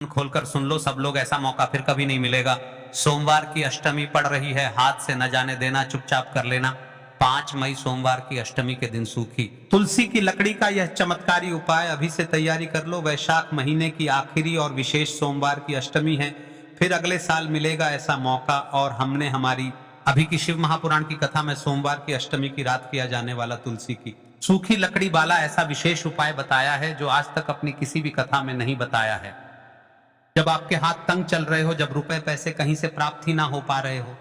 खोलकर सुन लो सब लोग, ऐसा मौका फिर कभी नहीं मिलेगा। सोमवार की अष्टमी पड़ रही है, हाथ से न जाने देना, चुपचाप कर लेना। 5 मई सोमवार की अष्टमी के दिन सूखी तुलसी की लकड़ी का यह चमत्कारी उपाय अभी से तैयारी कर लो। वैशाख महीने की आखिरी और विशेष सोमवार की अष्टमी है, फिर अगले साल मिलेगा ऐसा मौका। और हमने हमारी अभी की शिव महापुराण की कथा में सोमवार की अष्टमी की रात किया जाने वाला तुलसी की सूखी लकड़ी वाला ऐसा विशेष उपाय बताया है जो आज तक अपनी किसी भी कथा में नहीं बताया है। जब आपके हाथ तंग चल रहे हो, जब रुपए पैसे कहीं से प्राप्त ही ना हो पा रहे हो,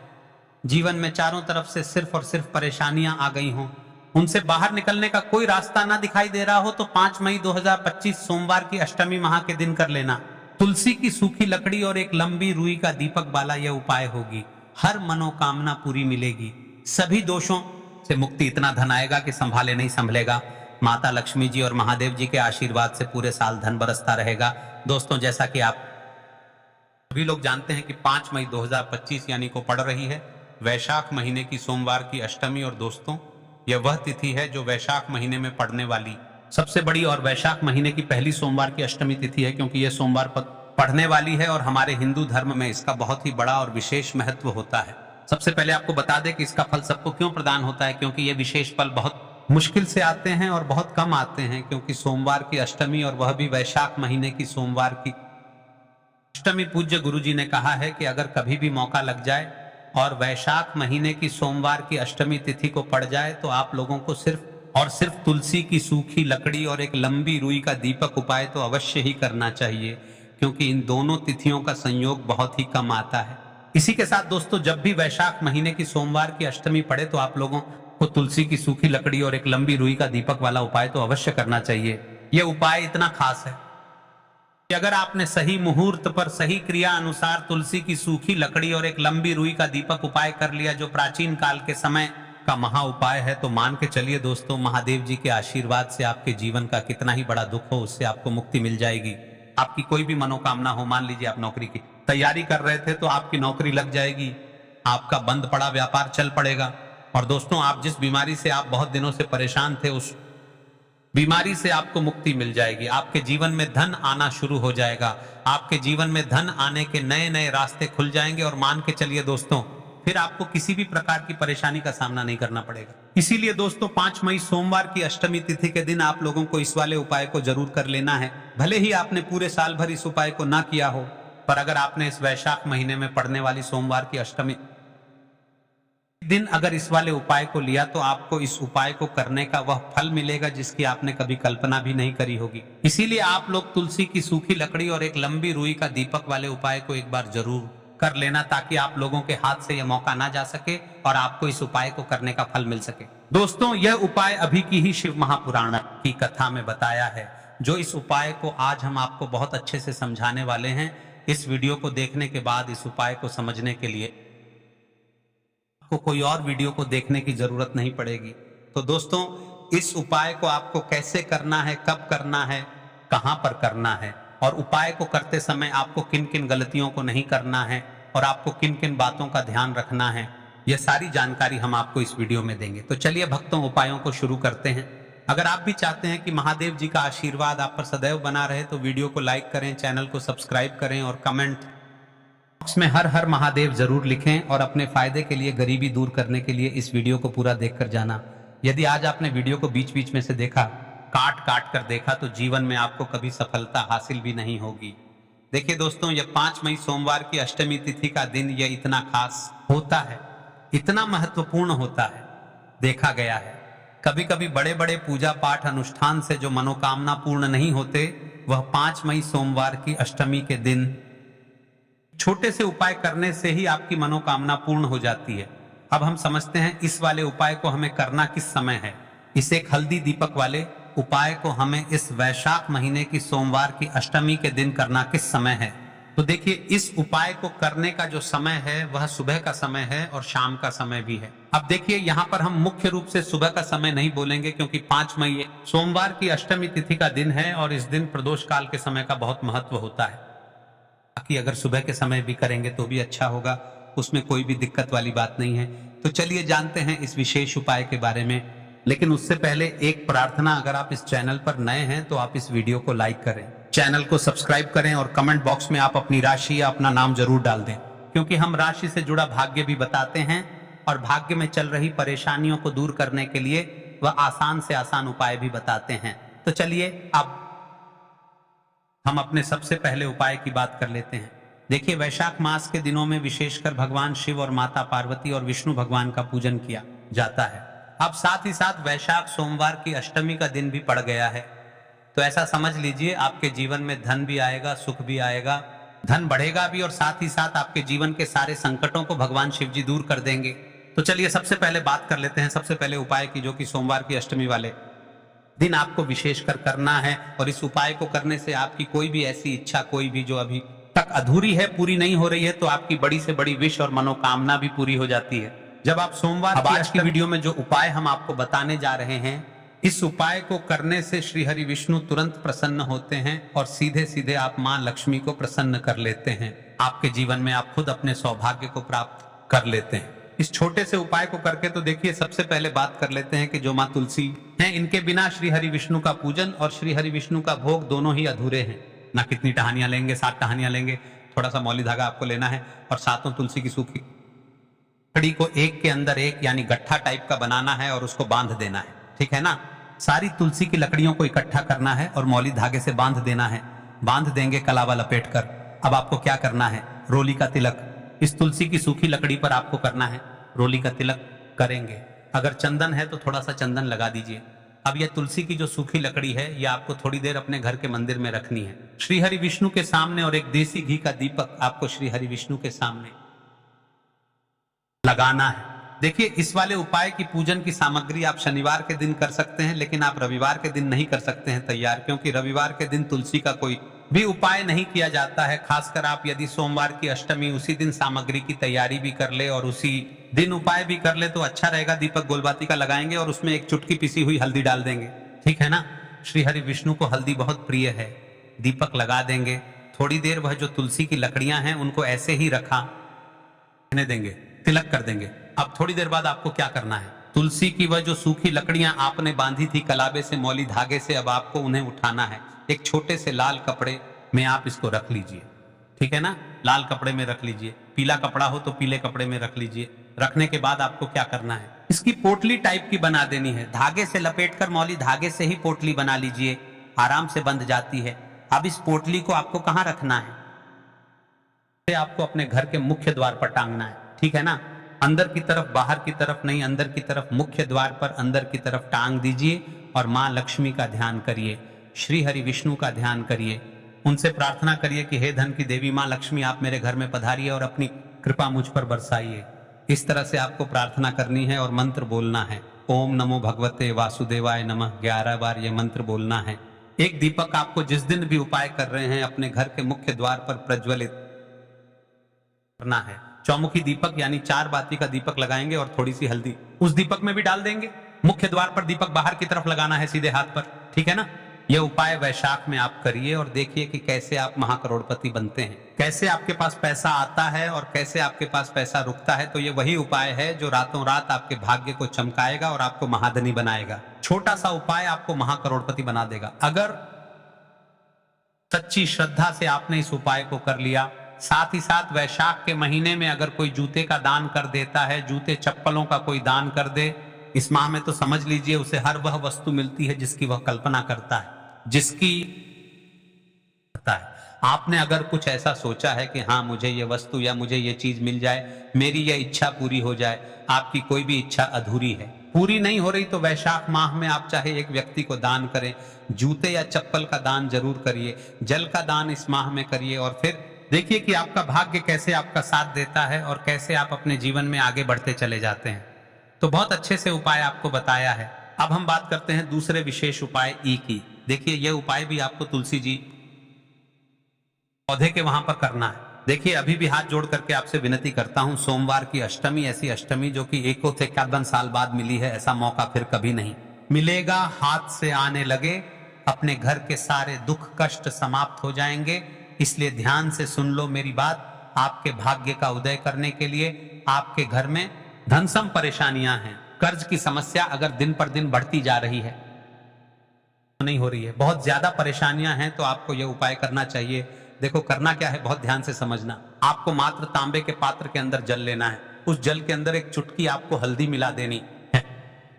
जीवन में चारों तरफ से सिर्फ और सिर्फ परेशानियां आ गई हों, उनसे बाहर निकलने का कोई रास्ता ना दिखाई दे रहा हो, तो 5 मई 2025 सोमवार की अष्टमी माह के दिन कर लेना। तुलसी की सूखी लकड़ी और एक लंबी रुई का दीपक वाला यह उपाय होगी। हर मनोकामना पूरी मिलेगी, सभी दोषों से मुक्ति, इतना धन आएगा कि संभाले नहीं संभलेगा। माता लक्ष्मी जी और महादेव जी के आशीर्वाद से पूरे साल धन बरसता रहेगा। दोस्तों, जैसा कि आप सभी लोग जानते हैं कि 5 मई 2025 यानी को पड़ रही है वैशाख महीने की सोमवार की अष्टमी। और दोस्तों, यह वह तिथि है जो वैशाख महीने में पड़ने वाली सबसे बड़ी और वैशाख महीने की पहली सोमवार की अष्टमी तिथि है, क्योंकि यह सोमवार पढ़ने वाली है और हमारे हिंदू धर्म में इसका बहुत ही बड़ा और विशेष महत्व होता है। सबसे पहले आपको बता दें कि इसका फल सबको क्यों प्रदान होता है, क्योंकि ये विशेष फल बहुत मुश्किल से आते हैं और बहुत कम आते हैं, क्योंकि सोमवार की अष्टमी और वह भी वैशाख महीने की सोमवार की अष्टमी। पूज्य गुरुजी ने कहा है कि अगर कभी भी मौका लग जाए और वैशाख महीने की सोमवार की अष्टमी तिथि को पड़ जाए तो आप लोगों को सिर्फ और सिर्फ तुलसी की सूखी लकड़ी और एक लंबी रुई का दीपक उपाय तो अवश्य ही करना चाहिए, क्योंकि इन दोनों तिथियों का संयोग बहुत ही कम आता है। इसी के साथ दोस्तों, जब भी वैशाख महीने की सोमवार की अष्टमी पड़े तो आप लोगों को तुलसी की सूखी लकड़ी और एक लंबी रुई का दीपक वाला उपाय तो अवश्य करना चाहिए। यह उपाय इतना खास है कि अगर आपने सही मुहूर्त पर सही क्रिया अनुसार तुलसी की सूखी लकड़ी और एक लंबी रुई का दीपक उपाय कर लिया, जो प्राचीन काल के समय का महा उपाय है, तो मान के चलिए दोस्तों, महादेव जी के आशीर्वाद से आपके जीवन का कितना ही बड़ा दुख हो, उससे आपको मुक्ति मिल जाएगी। आपकी कोई भी मनोकामना हो, मान लीजिए आप नौकरी की तैयारी कर रहे थे तो आपकी नौकरी लग जाएगी, आपका बंद पड़ा व्यापार चल पड़ेगा। और दोस्तों, आप जिस बीमारी से आप बहुत दिनों से परेशान थे, उस बीमारी से आपको मुक्ति मिल जाएगी। आपके जीवन में धन आना शुरू हो जाएगा, आपके जीवन में धन आने के नए नए रास्ते खुल जाएंगे। और मान के चलिए दोस्तों, फिर आपको किसी भी प्रकार की परेशानी का सामना नहीं करना पड़ेगा। इसीलिए दोस्तों, 5 मई सोमवार की अष्टमी तिथि के दिन आप लोगों को इस वाले उपाय को जरूर कर लेना है। भले ही आपने पूरे साल भर इस उपाय को ना किया हो, पर अगर आपने इस वैशाख महीने में पड़ने वाली सोमवार की अष्टमी दिन अगर इस वाले उपाय को लिया, तो आपको इस उपाय को करने का वह फल मिलेगा जिसकी आपने कभी कल्पना भी नहीं करी होगी। इसीलिए आप लोग तुलसी की सूखी लकड़ी और एक लंबी रुई का दीपक वाले उपाय को एक बार जरूर कर लेना, ताकि आप लोगों के हाथ से यह मौका ना जा सके और आपको इस उपाय को करने का फल मिल सके। दोस्तों, यह उपाय अभी की ही शिव महापुराण की कथा में बताया है, जो इस उपाय को आज हम आपको बहुत अच्छे से समझाने वाले हैं। इस वीडियो को देखने के बाद इस उपाय को समझने के लिए आपको कोई और वीडियो को देखने की जरूरत नहीं पड़ेगी। तो दोस्तों, इस उपाय को आपको कैसे करना है, कब करना है, कहां पर करना है, और उपाय को करते समय आपको किन किन गलतियों को नहीं करना है और आपको किन किन बातों का ध्यान रखना है, यह सारी जानकारी हम आपको इस वीडियो में देंगे। तो चलिए भक्तों, उपायों को शुरू करते हैं। अगर आप भी चाहते हैं कि महादेव जी का आशीर्वाद आप पर सदैव बना रहे, तो वीडियो को लाइक करें, चैनल को सब्सक्राइब करें और कमेंट बॉक्स में हर हर महादेव जरूर लिखें। और अपने फायदे के लिए, गरीबी दूर करने के लिए इस वीडियो को पूरा देखकर जाना। यदि आज आपने वीडियो को बीच बीच में से देखा, काट काट कर देखा, तो जीवन में आपको कभी सफलता हासिल भी नहीं होगी। देखिए दोस्तों, यह 5 मई सोमवार की अष्टमी तिथि का दिन यह इतना खास होता है, इतना महत्वपूर्ण होता है। देखा गया है कभी कभी बड़े बड़े पूजा पाठ अनुष्ठान से जो मनोकामना पूर्ण नहीं होते, वह 5 मई सोमवार की अष्टमी के दिन छोटे से उपाय करने से ही आपकी मनोकामना पूर्ण हो जाती है। अब हम समझते हैं इस वाले उपाय को हमें करना किस समय है। इस एक हल्दी दीपक वाले उपाय को हमें इस वैशाख महीने की सोमवार की अष्टमी के दिन करना किस समय है। तो देखिए, इस उपाय को करने का जो समय है वह सुबह का समय है और शाम का समय भी है। अब देखिए, यहाँ पर हम मुख्य रूप से सुबह का समय नहीं बोलेंगे, क्योंकि 5 मई सोमवार की अष्टमी तिथि का दिन है और इस दिन प्रदोष काल के समय का बहुत महत्व होता है। बाकी अगर सुबह के समय भी करेंगे तो भी अच्छा होगा, उसमें कोई भी दिक्कत वाली बात नहीं है। तो चलिए जानते हैं इस विशेष उपाय के बारे में। लेकिन उससे पहले एक प्रार्थना, अगर आप इस चैनल पर नए हैं तो आप इस वीडियो को लाइक करें, चैनल को सब्सक्राइब करें और कमेंट बॉक्स में आप अपनी राशि या अपना नाम जरूर डाल दें, क्योंकि हम राशि से जुड़ा भाग्य भी बताते हैं और भाग्य में चल रही परेशानियों को दूर करने के लिए वह आसान से आसान उपाय भी बताते हैं। तो चलिए अब हम अपने सबसे पहले उपाय की बात कर लेते हैं। देखिए, वैशाख मास के दिनों में विशेषकर भगवान शिव और माता पार्वती और विष्णु भगवान का पूजन किया जाता है। अब साथ ही साथ वैशाख सोमवार की अष्टमी का दिन भी पड़ गया है, तो ऐसा समझ लीजिए आपके जीवन में धन भी आएगा, सुख भी आएगा, धन बढ़ेगा भी और साथ ही साथ आपके जीवन के सारे संकटों को भगवान शिव जी दूर कर देंगे। तो चलिए सबसे पहले बात कर लेते हैं सबसे पहले उपाय की, जो कि सोमवार की अष्टमी वाले दिन आपको विशेषकर करना है। और इस उपाय को करने से आपकी कोई भी ऐसी इच्छा, कोई भी जो अभी तक अधूरी है, पूरी नहीं हो रही है, तो आपकी बड़ी से बड़ी विश और मनोकामना भी पूरी हो जाती है जब आप सोमवार की आज की वीडियो में जो उपाय हम आपको बताने जा रहे हैं, इस उपाय को करने से श्री हरि विष्णु तुरंत प्रसन्न होते हैं और सीधे सीधे आप मां लक्ष्मी को प्रसन्न कर लेते हैं। आपके जीवन में आप खुद अपने सौभाग्य को प्राप्त कर लेते हैं इस छोटे से उपाय को करके। तो देखिए, सबसे पहले बात कर लेते हैं कि जो मां तुलसी हैं, इनके बिना श्री हरि विष्णु का पूजन और श्री हरि विष्णु का भोग दोनों ही अधूरे हैं। ना कितनी टहनियां लेंगे, 7 टहनियां लेंगे, थोड़ा सा मौली धागा आपको लेना है और सातों तुलसी की सूखी लकड़ी को एक के अंदर एक यानी गट्ठा टाइप का बनाना है और उसको बांध देना है, ठीक है ना। सारी तुलसी की लकड़ियों को इकट्ठा करना है और मौली धागे से बांध देना है। बांध देंगे कलावा लपेट कर। अब आपको क्या करना है, रोली का तिलक इस तुलसी की सूखी लकड़ी पर आपको करना है। रोली का तिलक करेंगे, अगर चंदन है तो थोड़ा सा चंदन लगा दीजिए। अब यह तुलसी की जो सूखी लकड़ी है, यह आपको थोड़ी देर अपने घर के मंदिर में रखनी है, श्री हरि विष्णु के सामने, और एक देसी घी का दीपक आपको श्री हरि विष्णु के सामने लगाना है। देखिए, इस वाले उपाय की पूजन की सामग्री आप शनिवार के दिन कर सकते हैं, लेकिन आप रविवार के दिन नहीं कर सकते हैं तैयार, क्योंकि रविवार के दिन तुलसी का कोई भी उपाय नहीं किया जाता है। खासकर आप यदि सोमवार की अष्टमी उसी दिन सामग्री की तैयारी भी कर ले और उसी दिन उपाय भी कर ले तो अच्छा रहेगा। दीपक गोलबाती का लगाएंगे और उसमें एक चुटकी पिसी हुई हल्दी डाल देंगे, ठीक है ना। श्री हरि विष्णु को हल्दी बहुत प्रिय है। दीपक लगा देंगे, थोड़ी देर वह जो तुलसी की लकड़ियां हैं उनको ऐसे ही रखने देंगे, तिलक कर देंगे। अब थोड़ी देर बाद आपको क्या करना है, तुलसी की वह जो सूखी लकड़ियां आपने बांधी थी कलाबे से, मौली धागे से, अब आपको उन्हें उठाना है। एक छोटे से लाल कपड़े में आप इसको रख लीजिए, ठीक है ना। लाल कपड़े में रख लीजिए, पीला कपड़ा हो तो पीले कपड़े में रख लीजिए। रखने के बाद आपको क्या करना है, इसकी पोटली टाइप की बना देनी है। धागे से लपेटकर, मौली धागे से ही पोटली बना लीजिए, आराम से बंध जाती है। अब इस पोटली को आपको कहां रखना है, आपको अपने घर के मुख्य द्वार पर टांगना है, ठीक है ना। अंदर की तरफ, बाहर की तरफ नहीं, अंदर की तरफ, मुख्य द्वार पर अंदर की तरफ टांग दीजिए और मां लक्ष्मी का ध्यान करिए, श्री हरि विष्णु का ध्यान करिए। उनसे प्रार्थना करिए कि हे धन की देवी मां लक्ष्मी, आप मेरे घर में पधारिए और अपनी कृपा मुझ पर बरसाइए। इस तरह से आपको प्रार्थना करनी है और मंत्र बोलना है, ओम नमो भगवते वासुदेवाय नमः। 11 बार यह मंत्र बोलना है। एक दीपक आपको जिस दिन भी उपाय कर रहे हैं अपने घर के मुख्य द्वार पर प्रज्वलित करना है। चौमुखी दीपक यानी 4 बाती का दीपक लगाएंगे और थोड़ी सी हल्दी उस दीपक में भी डाल देंगे। मुख्य द्वार पर दीपक बाहर की तरफ लगाना है, सीधे हाथ पर, ठीक है ना। यह उपाय वैशाख में आप करिए और देखिए कि कैसे आप महाकरोड़पति बनते हैं, कैसे आपके पास पैसा आता है और कैसे आपके पास पैसा रुकता है। तो ये वही उपाय है जो रातों रात आपके भाग्य को चमकाएगा और आपको महाधनी बनाएगा। छोटा सा उपाय आपको महाकरोड़पति बना देगा। अगर सच्ची श्रद्धा से आपने इस उपाय को कर लिया, साथ ही साथ वैशाख के महीने में अगर कोई जूते का दान कर देता है, जूते चप्पलों का कोई दान कर दे इस माह में, तो समझ लीजिए उसे हर वह वस्तु मिलती है जिसकी वह कल्पना करता है, जिसकी करता है। आपने अगर कुछ ऐसा सोचा है कि हाँ मुझे ये वस्तु या मुझे ये चीज मिल जाए, मेरी ये इच्छा पूरी हो जाए, आपकी कोई भी इच्छा अधूरी है, पूरी नहीं हो रही, तो वैशाख माह में आप चाहे एक व्यक्ति को दान करें, जूते या चप्पल का दान जरूर करिए, जल का दान इस माह में करिए और फिर देखिए कि आपका भाग्य कैसे आपका साथ देता है और कैसे आप अपने जीवन में आगे बढ़ते चले जाते हैं। तो बहुत अच्छे से उपाय आपको बताया है। अब हम बात करते हैं दूसरे विशेष उपाय ई की। देखिए, यह उपाय भी आपको तुलसी जी पौधे के वहां पर करना है। देखिए, अभी भी हाथ जोड़ करके आपसे विनती करता हूं, सोमवार की अष्टमी, ऐसी अष्टमी जो कि 51 साल बाद मिली है, ऐसा मौका फिर कभी नहीं मिलेगा। हाथ से आने लगे, अपने घर के सारे दुख कष्ट समाप्त हो जाएंगे। इसलिए ध्यान से सुन लो मेरी बात। आपके भाग्य का उदय करने के लिए आपके घर में धनसम परेशानियां हैं, कर्ज की समस्या अगर दिन पर दिन बढ़ती जा रही है, नहीं हो रही है, बहुत ज्यादा परेशानियां हैं, तो आपको यह उपाय करना चाहिए। देखो करना क्या है, बहुत ध्यान से समझना। आपको मात्र तांबे के पात्र के अंदर जल लेना है, उस जल के अंदर एक चुटकी आपको हल्दी मिला देनी है,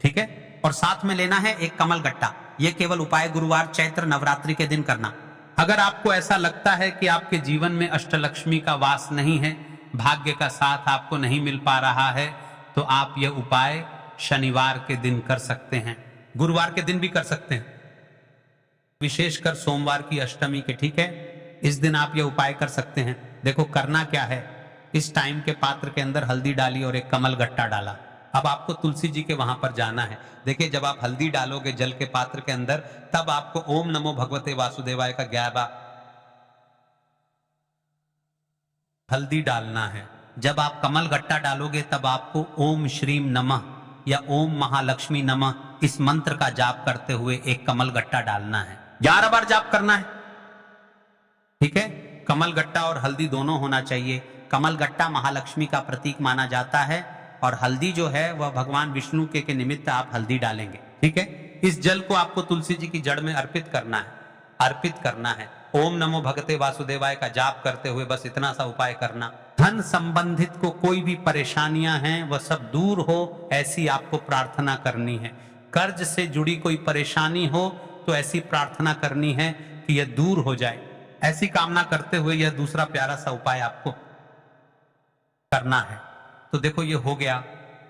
ठीक है। और साथ में लेना है एक कमल गट्टा। यह केवल उपाय गुरुवार चैत्र नवरात्रि के दिन करना। अगर आपको ऐसा लगता है कि आपके जीवन में अष्टलक्ष्मी का वास नहीं है, भाग्य का साथ आपको नहीं मिल पा रहा है, तो आप यह उपाय शनिवार के दिन कर सकते हैं, गुरुवार के दिन भी कर सकते हैं, विशेषकर सोमवार की अष्टमी के, ठीक है। इस दिन आप यह उपाय कर सकते हैं। देखो करना क्या है, इस टाइम के पात्र के अंदर हल्दी डाली और एक कमल गट्टा डाला। अब आपको तुलसी जी के वहां पर जाना है। देखिए जब आप हल्दी डालोगे जल के पात्र के अंदर, तब आपको ओम नमो भगवते वासुदेवाय का 11 हल्दी डालना है। जब आप कमल गट्टा डालोगे तब आपको ओम श्रीम नमः या ओम महालक्ष्मी नमः इस मंत्र का जाप करते हुए एक कमल गट्टा डालना है। 11 बार जाप करना है, ठीक है। कमल गट्टा और हल्दी दोनों होना चाहिए। कमल गट्टा महालक्ष्मी का प्रतीक माना जाता है और हल्दी जो है वह भगवान विष्णु के निमित्त आप हल्दी डालेंगे, ठीक है। इस जल को आपको तुलसी जी की जड़ में अर्पित करना है, अर्पित करना है। ओम नमो भगवते वासुदेवाय का जाप करते हुए बस इतना सा उपाय करना। धन संबंधित को कोई भी परेशानियां हैं वह सब दूर हो, ऐसी आपको प्रार्थना करनी है। कर्ज से जुड़ी कोई परेशानी हो तो ऐसी प्रार्थना करनी है कि यह दूर हो जाए। ऐसी कामना करते हुए यह दूसरा प्यारा सा उपाय आपको करना है। तो देखो ये हो गया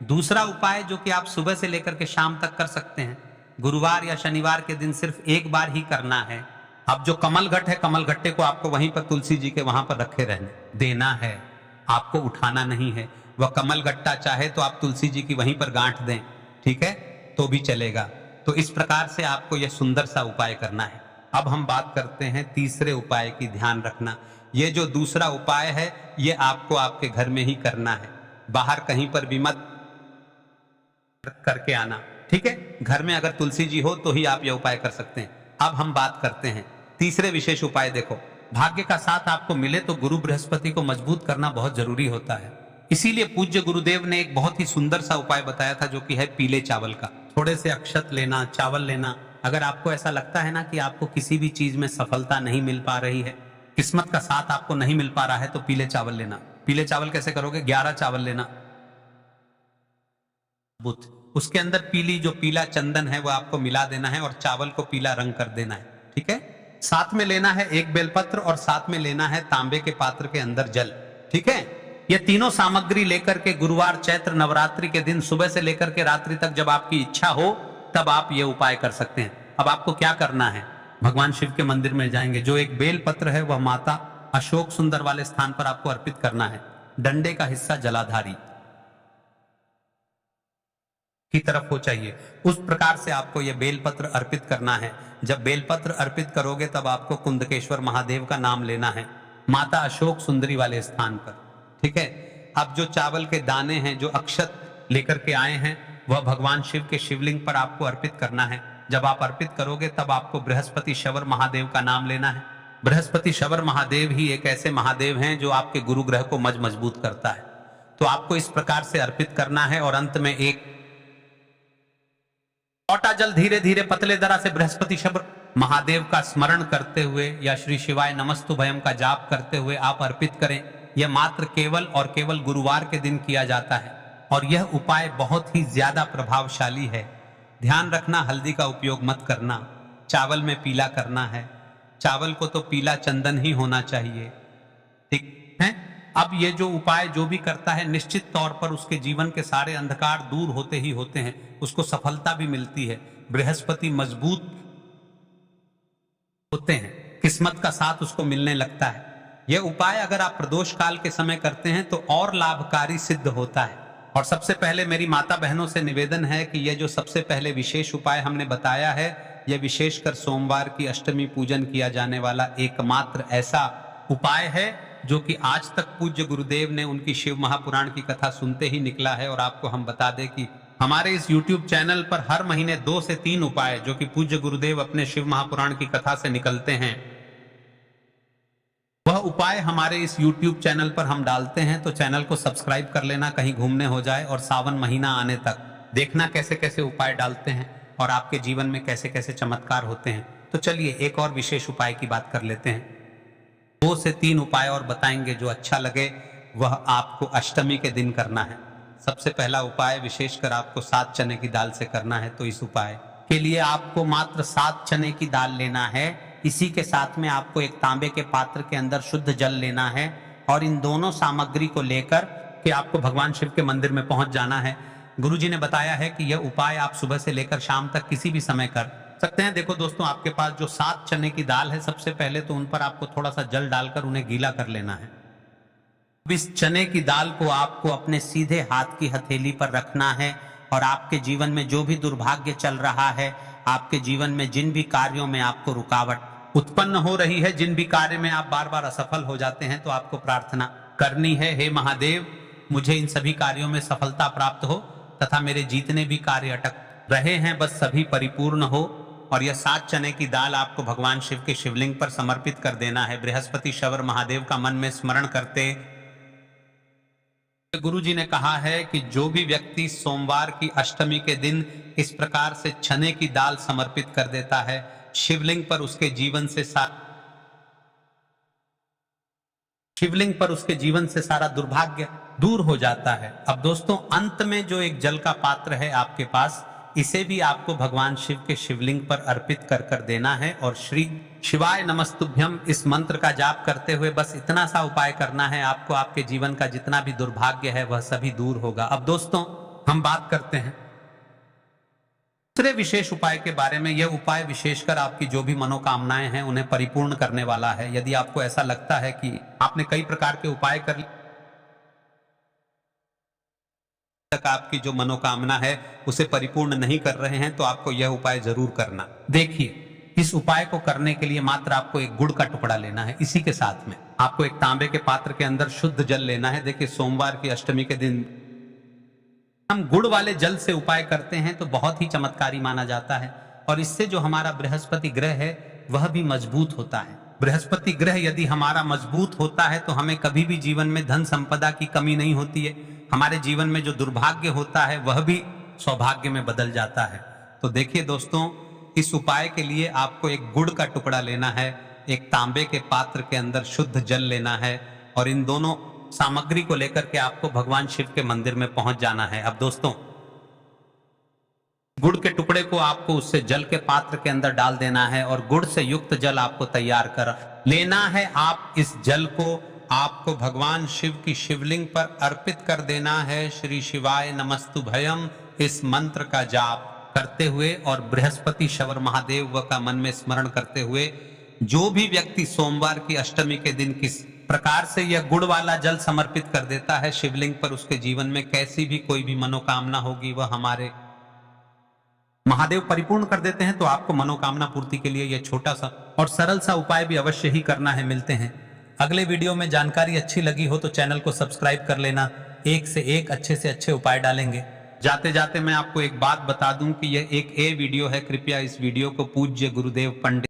दूसरा उपाय, जो कि आप सुबह से लेकर के शाम तक कर सकते हैं। गुरुवार या शनिवार के दिन सिर्फ एक बार ही करना है। अब जो कमल गट्ट है, कमल गट्टे को आपको वहीं पर तुलसी जी के वहां पर रखे रहने देना है, आपको उठाना नहीं है। वह कमल गट्टा चाहे तो आप तुलसी जी की वहीं पर गांठ दें, ठीक है, तो भी चलेगा। तो इस प्रकार से आपको यह सुंदर सा उपाय करना है। अब हम बात करते हैं तीसरे उपाय की। ध्यान रखना, ये जो दूसरा उपाय है ये आपको आपके घर में ही करना है, बाहर कहीं पर भी मत करके आना, ठीक है। घर में अगर तुलसी जी हो तो ही आप यह उपाय कर सकते हैं। अब हम बात करते हैं तीसरे विशेष उपाय। देखो भाग्य का साथ आपको मिले तो गुरु बृहस्पति को मजबूत करना बहुत जरूरी होता है। इसीलिए पूज्य गुरुदेव ने एक बहुत ही सुंदर सा उपाय बताया था, जो कि है पीले चावल का। थोड़े से अक्षत लेना, चावल लेना। अगर आपको ऐसा लगता है ना कि आपको किसी भी चीज में सफलता नहीं मिल पा रही है, किस्मत का साथ आपको नहीं मिल पा रहा है, तो पीले चावल लेना। पीले चावल कैसे करोगे? 11 चावल लेना, बुत उसके अंदर पीली जो पीला चंदन है वो आपको मिला देना है और चावल को पीला रंग कर देना है, ठीक है। साथ में लेना है एक बेलपत्र और साथ में लेना है तांबे के पात्र के अंदर जल, ठीक है। ये तीनों सामग्री लेकर के गुरुवार चैत्र नवरात्रि के दिन सुबह से लेकर के रात्रि तक जब आपकी इच्छा हो तब आप ये उपाय कर सकते हैं। अब आपको क्या करना है, भगवान शिव के मंदिर में जाएंगे, जो एक बेल पत्र है वह माता अशोक सुंदर वाले स्थान पर आपको अर्पित करना है। डंडे का हिस्सा जलाधारी की तरफ हो चाहिए, उस प्रकार से आपको यह बेलपत्र अर्पित करना है। जब बेलपत्र अर्पित करोगे तब आपको कुंदकेश्वर महादेव का नाम लेना है, माता अशोक सुंदरी वाले स्थान पर, ठीक है। अब जो चावल के दाने हैं, जो अक्षत लेकर के आए हैं, वह भगवान शिव के शिवलिंग पर आपको अर्पित करना है। जब आप अर्पित करोगे तब आपको बृहस्पति शवर महादेव का नाम लेना है। बृहस्पति शवर महादेव ही एक ऐसे महादेव हैं जो आपके गुरु ग्रह को मजबूत करता है। तो आपको इस प्रकार से अर्पित करना है और अंत में एक लौटा जल धीरे धीरे पतले दरा से बृहस्पति शवर महादेव का स्मरण करते हुए या श्री शिवाय नमस्तुभयम का जाप करते हुए आप अर्पित करें। यह मात्र केवल और केवल गुरुवार के दिन किया जाता है और यह उपाय बहुत ही ज्यादा प्रभावशाली है। ध्यान रखना, हल्दी का उपयोग मत करना, चावल में पीला करना है। चावल को तो पीला चंदन ही होना चाहिए, ठीक है। अब ये जो उपाय जो भी करता है, निश्चित तौर पर उसके जीवन के सारे अंधकार दूर होते ही होते हैं, उसको सफलता भी मिलती है। बृहस्पति मजबूत होते हैं, किस्मत का साथ उसको मिलने लगता है। यह उपाय अगर आप प्रदोष काल के समय करते हैं तो और लाभकारी सिद्ध होता है। और सबसे पहले मेरी माता बहनों से निवेदन है कि यह जो सबसे पहले विशेष उपाय हमने बताया है, यह विशेषकर सोमवार की अष्टमी पूजन किया जाने वाला एकमात्र ऐसा उपाय है जो कि आज तक पूज्य गुरुदेव ने उनकी शिव महापुराण की कथा सुनते ही निकला है। और आपको हम बता दें कि हमारे इस YouTube चैनल पर हर महीने 2 से 3 उपाय जो कि पूज्य गुरुदेव अपने शिव महापुराण की कथा से निकलते हैं, वह उपाय हमारे इस YouTube चैनल पर हम डालते हैं। तो चैनल को सब्सक्राइब कर लेना, कहीं घूमने हो जाए, और सावन महीना आने तक देखना कैसे कैसे उपाय डालते हैं। और आपके जीवन में कैसे कैसे चमत्कार होते हैं। तो चलिए एक और विशेष उपाय की बात कर लेते हैं। 2 से 3 उपाय और बताएंगे, जो अच्छा लगे वह आपको अष्टमी के दिन करना है। सबसे पहला उपाय विशेषकर आपको 7 चने की दाल से करना है। तो इस उपाय के लिए आपको मात्र 7 चने की दाल लेना है। इसी के साथ में आपको एक तांबे के पात्र के अंदर शुद्ध जल लेना है और इन दोनों सामग्री को लेकर के आपको भगवान शिव के मंदिर में पहुंच जाना है। गुरुजी ने बताया है कि यह उपाय आप सुबह से लेकर शाम तक किसी भी समय कर सकते हैं। देखो दोस्तों, आपके पास जो 7 चने की दाल है, सबसे पहले तो उन पर आपको थोड़ा सा जल डालकर उन्हें गीला कर लेना है। इस चने की दाल को आपको अपने सीधे हाथ की हथेली पर रखना है और आपके जीवन में जो भी दुर्भाग्य चल रहा है, आपके जीवन में जिन भी कार्यों में आपको रुकावट उत्पन्न हो रही है, जिन भी कार्य में आप बार बार असफल हो जाते हैं, तो आपको प्रार्थना करनी है, हे महादेव मुझे इन सभी कार्यों में सफलता प्राप्त हो तथा मेरे जितने भी कार्य अटक रहे हैं बस सभी परिपूर्ण हो। और यह 7 चने की दाल आपको भगवान शिव के शिवलिंग पर समर्पित कर देना है। बृहस्पति शवर महादेव का मन में स्मरण करते गुरु जी ने कहा है कि जो भी व्यक्ति सोमवार की अष्टमी के दिन इस प्रकार से चने की दाल समर्पित कर देता है शिवलिंग पर, उसके जीवन से सारा दुर्भाग्य दूर हो जाता है। अब दोस्तों, अंत में जो एक जल का पात्र है आपके पास, इसे भी आपको भगवान शिव के शिवलिंग पर अर्पित कर देना है और श्री शिवाय नमस्तुभ्यम इस मंत्र का जाप करते हुए बस इतना सा उपाय करना है। आपको आपके जीवन का जितना भी दुर्भाग्य है वह सभी दूर होगा। अब दोस्तों, हम बात करते हैं दूसरे विशेष उपाय के बारे में। यह उपाय विशेषकर आपकी जो भी मनोकामनाएं हैं उन्हें परिपूर्ण करने वाला है। यदि आपको ऐसा लगता है कि आपने कई प्रकार के उपाय कर तक आपकी जो मनोकामना है उसे परिपूर्ण नहीं कर रहे हैं, तो आपको यह उपाय जरूर करना। देखिए, इस उपाय को करने के लिए मात्र आपको एक गुड़ का टुकड़ा लेना है। इसी के साथ में आपको एक तांबे के पात्र के अंदर शुद्ध जल लेना है। देखिए, सोमवार की अष्टमी के दिन हम गुड़ वाले जल से उपाय करते हैं तो बहुत ही चमत्कारी माना जाता है और इससे जो हमारा बृहस्पति ग्रह है वह भी मजबूत होता है। बृहस्पति ग्रह यदि हमारा मजबूत होता है तो हमें कभी भी जीवन में धन संपदा की कमी नहीं होती है। हमारे जीवन में जो दुर्भाग्य होता है वह भी सौभाग्य में बदल जाता है। तो देखिए दोस्तों, इस उपाय के लिए आपको एक गुड़ का टुकड़ा लेना है, एक तांबे के पात्र के अंदर शुद्ध जल लेना है और इन दोनों सामग्री को लेकर के आपको भगवान शिव के मंदिर में पहुंच जाना है। अब दोस्तों, गुड़ के टुकड़े को आपको उससे जल के पात्र के अंदर डाल देना है और गुड़ से युक्त जल आपको तैयार कर लेना है। आप इस जल को आपको भगवान शिव की शिवलिंग पर अर्पित कर देना है। श्री शिवाय नमस्तुभयम इस मंत्र का जाप करते हुए और बृहस्पति शवर महादेव का मन में स्मरण करते हुए, जो भी व्यक्ति सोमवार की अष्टमी के दिन किस प्रकार से यह गुड़ वाला जल समर्पित कर देता है शिवलिंग पर, उसके जीवन में कैसी भी कोई भी मनोकामना होगी वह हमारे महादेव परिपूर्ण कर देते हैं। तो आपको मनोकामना पूर्ति के लिए यह छोटा सा और सरल सा उपाय भी अवश्य ही करना है। मिलते हैं अगले वीडियो में। जानकारी अच्छी लगी हो तो चैनल को सब्सक्राइब कर लेना। एक से एक अच्छे से अच्छे उपाय डालेंगे। जाते जाते मैं आपको एक बात बता दूं कि यह एक वीडियो है। कृपया इस वीडियो को पूज्य गुरुदेव पंडित